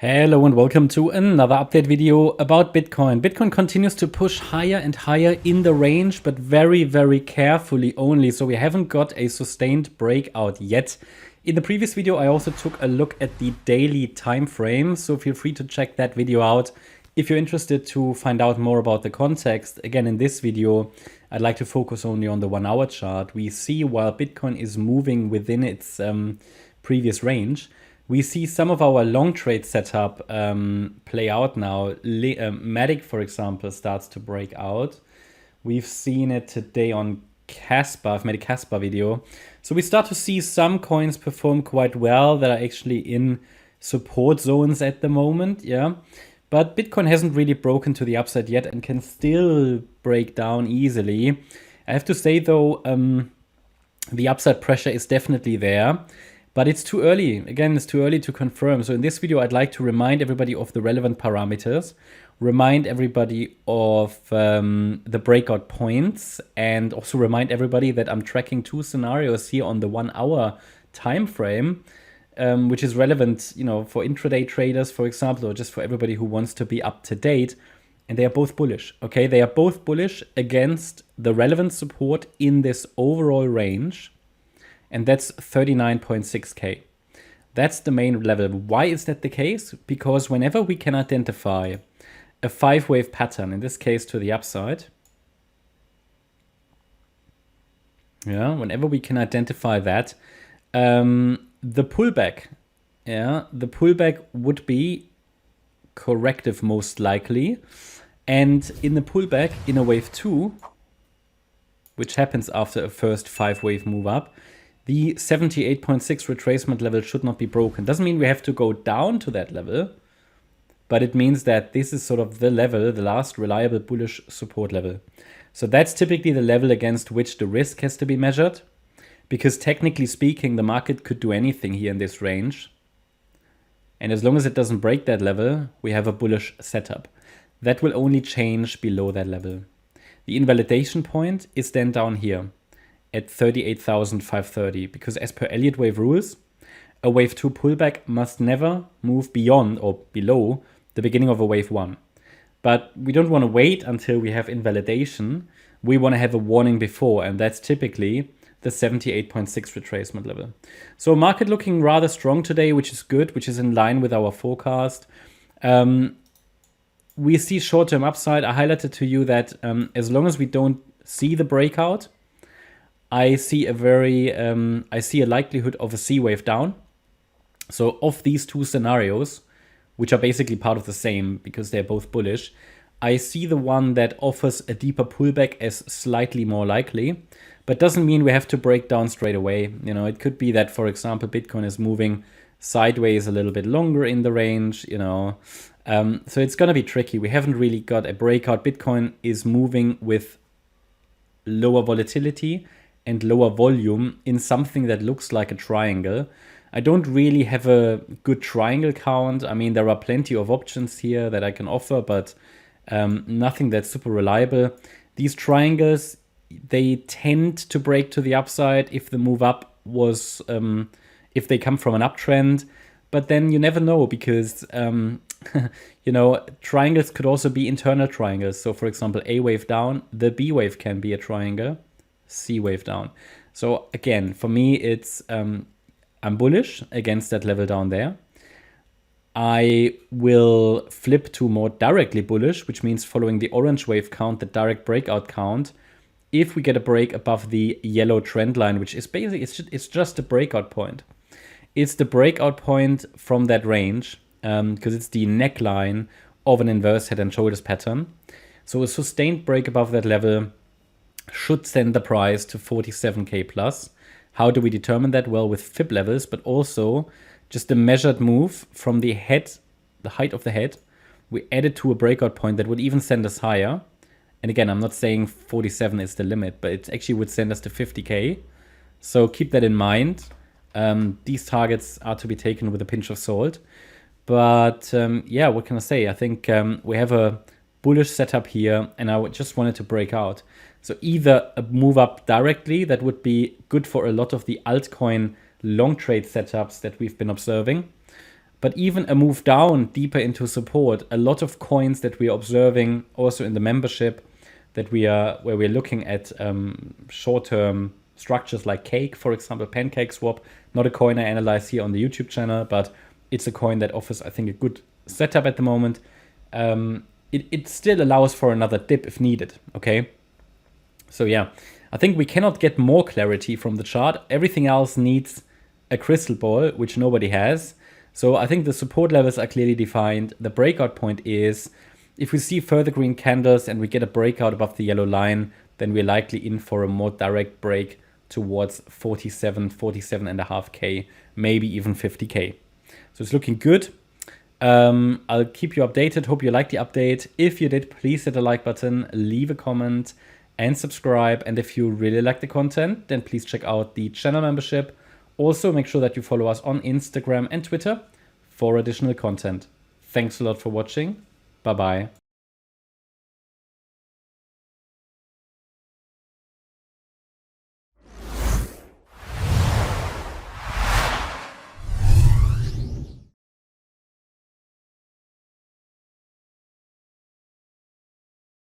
Hello and welcome to another update video about Bitcoin. Bitcoin continues to push higher and higher in the range, but very, very carefully only. So we haven't got a sustained breakout yet. In the previous video, I also took a look at the daily time frame. So feel free to check that video out if you're interested to find out more about the context. Again, in this video, I'd like to focus only on the 1 hour chart. We see while Bitcoin is moving within its previous range, we see some of our long trade setup play out now. Matic, for example, starts to break out. We've seen it today on Casper. I've made a Casper video. So we start to see some coins perform quite well that are actually in support zones at the moment. Yeah, but Bitcoin hasn't really broken to the upside yet and can still break down easily. I have to say, though, the upside pressure is definitely there. But it's too early. Again, it's too early to confirm. So in this video, I'd like to remind everybody of the relevant parameters, remind everybody of the breakout points, and also remind everybody that I'm tracking two scenarios here on the 1 hour time frame, which is relevant, for intraday traders, for example, or just for everybody who wants to be up to date. And they are both bullish. Okay, they are both bullish against the relevant support in this overall range. And that's 39.6K. That's the main level. Why is that the case? Because whenever we can identify a 5-wave pattern, in this case to the upside, whenever we can identify that, the pullback would be corrective most likely. And in the pullback, in a wave 2, which happens after a first 5-wave move up, the 78.6 retracement level should not be broken. Doesn't mean we have to go down to that level, but it means that this is sort of the level, the last reliable bullish support level. So that's typically the level against which the risk has to be measured, because technically speaking, the market could do anything here in this range. And as long as it doesn't break that level, we have a bullish setup. That will only change below that level. The invalidation point is then down here at 38,530, because as per Elliott Wave rules, a wave 2 pullback must never move beyond or below the beginning of a wave 1. But we don't want to wait until we have invalidation. We want to have a warning before, and that's typically the 78.6 retracement level. So market looking rather strong today, which is good, which is in line with our forecast. We see short-term upside. I highlighted to you that as long as we don't see the breakout, I see a likelihood of a C wave down. So of these two scenarios, which are basically part of the same because they're both bullish, I see the one that offers a deeper pullback as slightly more likely, but doesn't mean we have to break down straight away. It could be that, for example, Bitcoin is moving sideways a little bit longer in the range, so it's going to be tricky. We haven't really got a breakout. Bitcoin is moving with lower volatility and lower volume in something that looks like a triangle. I don't really have a good triangle count. I mean, there are plenty of options here that I can offer, but nothing that's super reliable. These triangles, they tend to break to the upside if the move up was, if they come from an uptrend. But then you never know, because triangles could also be internal triangles. So for example, A wave down, the B wave can be a triangle, C wave down. So again, for me, it's I'm bullish against that level down there. I will flip to more directly bullish, which means following the orange wave count, the direct breakout count, if we get a break above the yellow trend line, which is basically, it's just a breakout point. It's the breakout point from that range, because it's the neckline of an inverse head and shoulders pattern. So a sustained break above that level should send the price to 47K plus. How do we determine that? Well, with fib levels, but also just a measured move from the head, the height of the head. We add it to a breakout point that would even send us higher. And again, I'm not saying 47 is the limit, but it actually would send us to 50K. So keep that in mind. These targets are to be taken with a pinch of salt. But what can I say? I think we have a bullish setup here, and I just wanted to break out. So either a move up directly, that would be good for a lot of the altcoin long trade setups that we've been observing. But even a move down deeper into support, a lot of coins that we are observing also in the membership where we're looking at short-term structures like Cake, for example, Pancake Swap, not a coin I analyze here on the YouTube channel, but it's a coin that offers, I think, a good setup at the moment. It still allows for another dip if needed, okay? So yeah, I think we cannot get more clarity from the chart. Everything else needs a crystal ball, which nobody has. So I think the support levels are clearly defined. The breakout point is, if we see further green candles and we get a breakout above the yellow line, then we're likely in for a more direct break towards 47.5K, maybe even 50K. So it's looking good. I'll keep you updated. Hope you liked the update. If you did, please hit the like button, leave a comment, and subscribe. And if you really like the content, then please check out the channel membership. Also, make sure that you follow us on Instagram and Twitter for additional content. Thanks a lot for watching. Bye-bye.